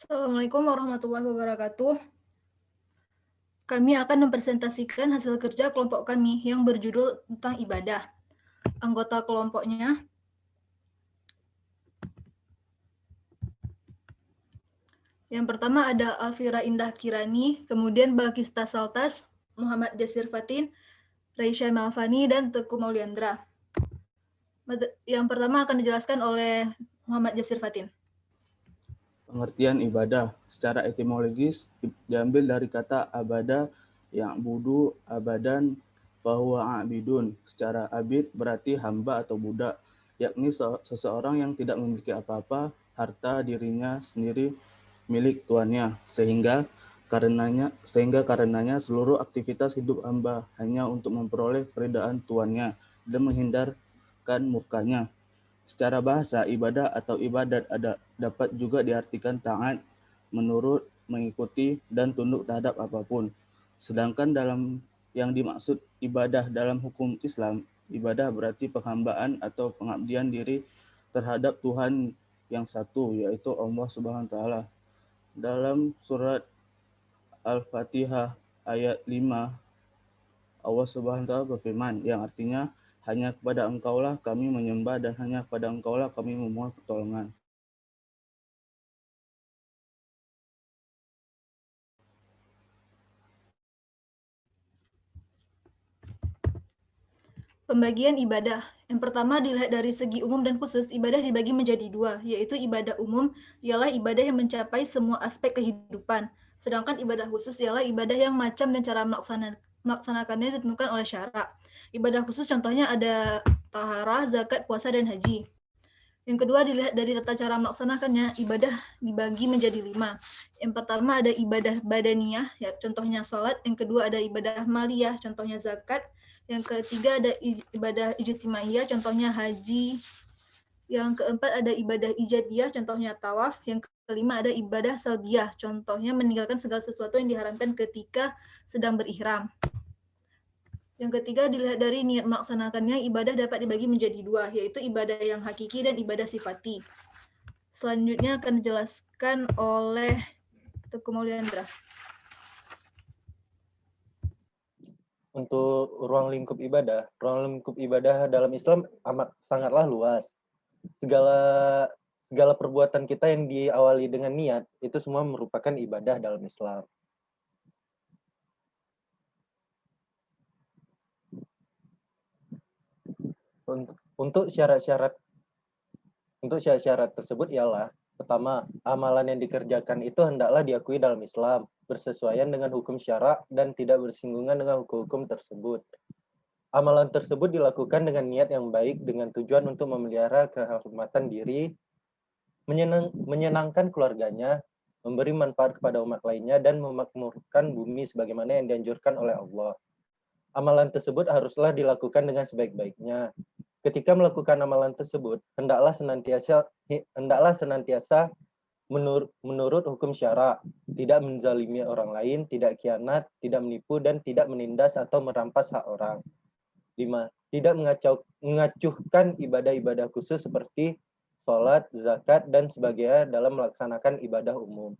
Assalamualaikum warahmatullahi wabarakatuh. Kami akan mempresentasikan hasil kerja kelompok kami yang berjudul tentang ibadah. Anggota kelompoknya yang pertama ada Alfira Indah Kirani, kemudian Balkista Saltas, Muhammad Jasir Fatin, Reisha Malvani, dan Teguh Mauliandra. Yang pertama akan dijelaskan oleh Muhammad Jasir Fatin. Pengertian ibadah secara etimologis diambil dari kata abada yang budu abadan bahwa abidun. Secara abid berarti hamba atau budak, yakni seseorang yang tidak memiliki apa-apa, harta dirinya sendiri milik tuannya, sehingga karenanya seluruh aktivitas hidup hamba hanya untuk memperoleh keridaan tuannya dan menghindarkan murkanya. Secara bahasa, ibadah atau ibadat dapat juga diartikan taat, menurut, mengikuti, dan tunduk terhadap apapun. Sedangkan dalam yang dimaksud ibadah dalam hukum Islam, ibadah berarti penghambaan atau pengabdian diri terhadap Tuhan yang satu, yaitu Allah Subhanahu wa taala. Dalam surat Al-Fatihah ayat 5, Allah Subhanahu wa taala berfirman yang artinya hanya kepada Engkaulah kami menyembah dan hanya kepada Engkaulah kami memohon pertolongan. Pembagian ibadah. Yang pertama dilihat dari segi umum dan khusus, ibadah dibagi menjadi dua, yaitu ibadah umum ialah ibadah yang mencapai semua aspek kehidupan, sedangkan ibadah khusus ialah ibadah yang macam dan cara melaksanakannya ditentukan oleh syarak. Ibadah khusus contohnya ada taharah, zakat, puasa, dan haji. Yang kedua dilihat dari tata cara melaksanakannya, ibadah dibagi menjadi 5. Yang pertama ada ibadah badaniyah, ya contohnya salat. Yang kedua ada ibadah maliyah, contohnya zakat. Yang ketiga ada ibadah ijtimaiyah, contohnya haji. Yang keempat ada ibadah ijabiyah, contohnya tawaf. Yang kelima ada ibadah salbiyah, contohnya meninggalkan segala sesuatu yang diharamkan ketika sedang berihram. Yang ketiga, dilihat dari niat melaksanakannya, ibadah dapat dibagi menjadi dua, yaitu ibadah yang hakiki dan ibadah sifati. Selanjutnya akan dijelaskan oleh Teguh Mauliandra. Untuk ruang lingkup ibadah dalam Islam sangatlah luas. Segala perbuatan kita yang diawali dengan niat itu semua merupakan ibadah dalam Islam. Untuk syarat-syarat tersebut ialah pertama, amalan yang dikerjakan itu hendaklah diakui dalam Islam, bersesuaian dengan hukum syarak dan tidak bersinggungan dengan hukum-hukum tersebut. Amalan tersebut dilakukan dengan niat yang baik dengan tujuan untuk memelihara kehormatan diri, menyenangkan keluarganya, memberi manfaat kepada umat lainnya, dan memakmurkan bumi sebagaimana yang dianjurkan oleh Allah. Amalan tersebut haruslah dilakukan dengan sebaik-baiknya. Ketika melakukan amalan tersebut, hendaklah senantiasa menurut hukum syarak, tidak menzalimi orang lain, tidak khianat, tidak menipu, dan tidak menindas atau merampas hak orang. 5. Tidak mengacuhkan ibadah-ibadah khusus seperti sholat, zakat, dan sebagainya dalam melaksanakan ibadah umum.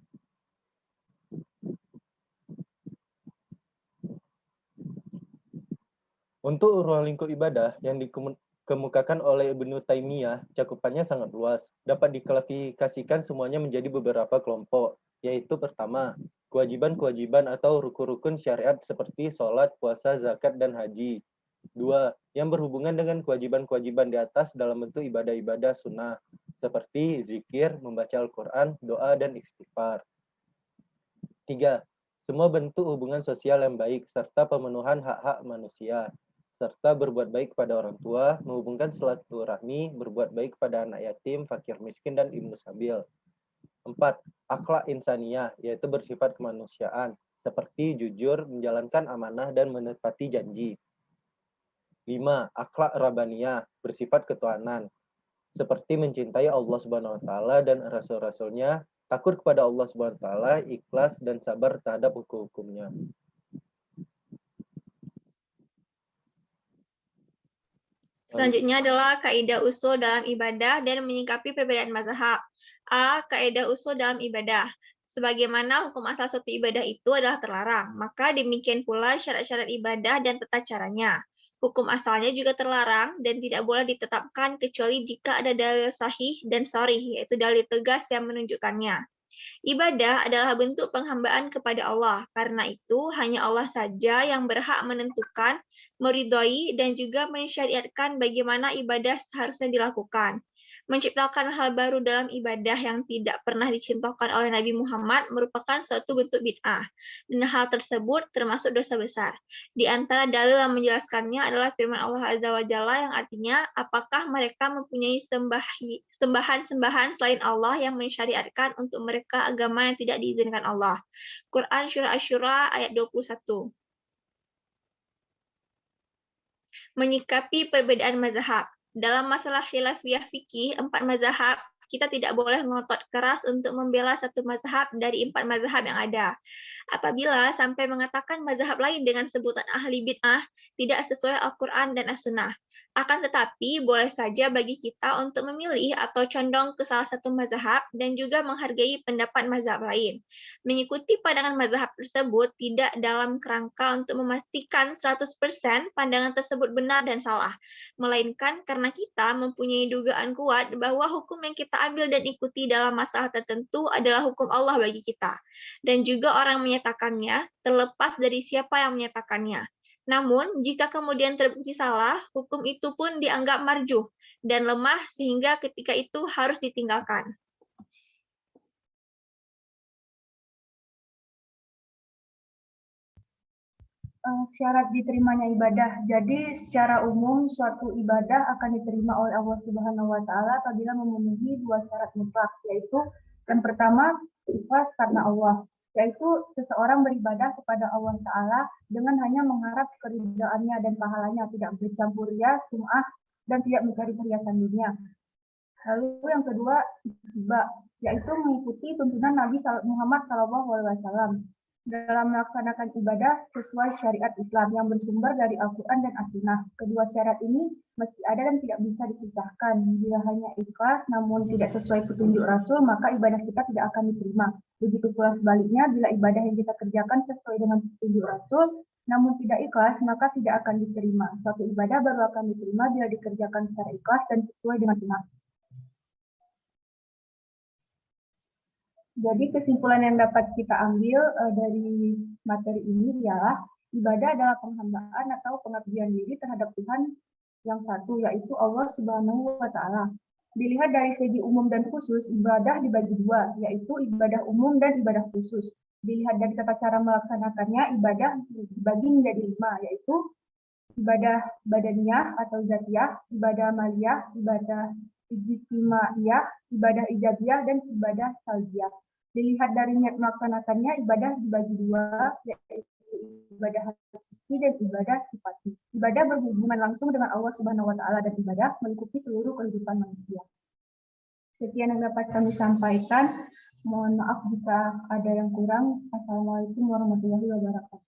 Untuk ruang lingkup ibadah yang dikemukakan oleh Ibnu Taimiyah, cakupannya sangat luas. Dapat diklasifikasikan semuanya menjadi beberapa kelompok, yaitu pertama, kewajiban-kewajiban atau rukun-rukun syariat seperti sholat, puasa, zakat, dan haji. 2. Yang berhubungan dengan kewajiban-kewajiban di atas dalam bentuk ibadah-ibadah sunnah, seperti zikir, membaca Al-Quran, doa, dan istighfar. 3. Semua bentuk hubungan sosial yang baik, serta pemenuhan hak-hak manusia, serta berbuat baik kepada orang tua, menghubungkan silaturahmi, berbuat baik kepada anak yatim, fakir miskin, dan ibnu sabil. 4. Akhlak insaniyah, yaitu bersifat kemanusiaan, seperti jujur, menjalankan amanah, dan menepati janji. 5. Akhlak rabbaniyah, bersifat ketuhanan, seperti mencintai Allah Subhanahu wa taala dan rasul-rasulnya, takut kepada Allah Subhanahu wa taala, ikhlas dan sabar terhadap hukum-hukumnya. Selanjutnya adalah kaidah usul dalam ibadah dan menyikapi perbedaan mazhab. A. Kaidah usul dalam ibadah. Sebagaimana hukum asal suatu ibadah itu adalah terlarang, maka demikian pula syarat-syarat ibadah dan tata caranya. Hukum asalnya juga terlarang dan tidak boleh ditetapkan kecuali jika ada dalil sahih dan sharih, yaitu dalil tegas yang menunjukkannya. Ibadah adalah bentuk penghambaan kepada Allah. Karena itu, hanya Allah saja yang berhak menentukan, meridhoi, dan juga mensyariatkan bagaimana ibadah seharusnya dilakukan. Menciptakan hal baru dalam ibadah yang tidak pernah dicontohkan oleh Nabi Muhammad merupakan suatu bentuk bid'ah, dan hal tersebut termasuk dosa besar. Di antara dalil yang menjelaskannya adalah firman Allah Azza wa Jalla yang artinya, apakah mereka mempunyai sembahan-sembahan selain Allah yang mensyariatkan untuk mereka agama yang tidak diizinkan Allah. Quran Surah Asy-Syura ayat 21. Menyikapi perbedaan mazhab. Dalam masalah khilafiyah fikih, 4 mazhab, kita tidak boleh ngotot keras untuk membela satu mazhab dari 4 mazhab yang ada. Apabila sampai mengatakan mazhab lain dengan sebutan ahli bid'ah, tidak sesuai Al-Quran dan As-Sunnah. Akan tetapi, boleh saja bagi kita untuk memilih atau condong ke salah satu mazhab dan juga menghargai pendapat mazhab lain. Mengikuti pandangan mazhab tersebut tidak dalam kerangka untuk memastikan 100% pandangan tersebut benar dan salah, melainkan karena kita mempunyai dugaan kuat bahwa hukum yang kita ambil dan ikuti dalam masalah tertentu adalah hukum Allah bagi kita, dan juga orang menyatakannya terlepas dari siapa yang menyatakannya. Namun, jika kemudian terbukti salah, hukum itu pun dianggap marjuh dan lemah sehingga ketika itu harus ditinggalkan. Syarat diterimanya ibadah. Jadi secara umum suatu ibadah akan diterima oleh Allah Subhanahu wa taala apabila memenuhi 2 syarat mutlak, yaitu yang pertama ikhlas karena Allah, yaitu seseorang beribadah kepada Allah taala dengan hanya mengharap keridhaannya dan pahalanya, tidak bercampur riya, sum'ah, dan tidak mencari perhiasan dunia. Lalu yang kedua ittiba, yaitu mengikuti tuntunan Nabi Muhammad SAW dalam melaksanakan ibadah sesuai syariat Islam yang bersumber dari Al-Quran dan As-Sunnah. Kedua syarat ini mesti ada dan tidak bisa dipisahkan. Bila hanya ikhlas namun tidak sesuai petunjuk Rasul, maka ibadah kita tidak akan diterima. Begitu pula sebaliknya, bila ibadah yang kita kerjakan sesuai dengan petunjuk Rasul, namun tidak ikhlas, maka tidak akan diterima. Suatu ibadah baru akan diterima bila dikerjakan secara ikhlas dan sesuai dengan sunnah. Jadi kesimpulan yang dapat kita ambil dari materi ini ialah ibadah adalah penghambaan atau pengabdian diri terhadap Tuhan yang satu, yaitu Allah Subhanahu wa taala. Dilihat dari segi umum dan khusus, ibadah dibagi 2, yaitu ibadah umum dan ibadah khusus. Dilihat dari tata cara melaksanakannya, ibadah dibagi menjadi 5, yaitu ibadah badaniyah atau zatiyah, ibadah maliyah, ibadah ijtimaiyah, ibadah ijabiyah, dan ibadah salbiyah. Dilihat dari niat melaksanakannya, ibadah dibagi 2, yaitu ibadah hakiki dan ibadah sifati. Ibadah berhubungan langsung dengan Allah Subhanahu wa taala dan ibadah meliputi seluruh kehidupan manusia. Sekian yang dapat kami sampaikan. Mohon maaf jika ada yang kurang. Assalamualaikum warahmatullahi wabarakatuh.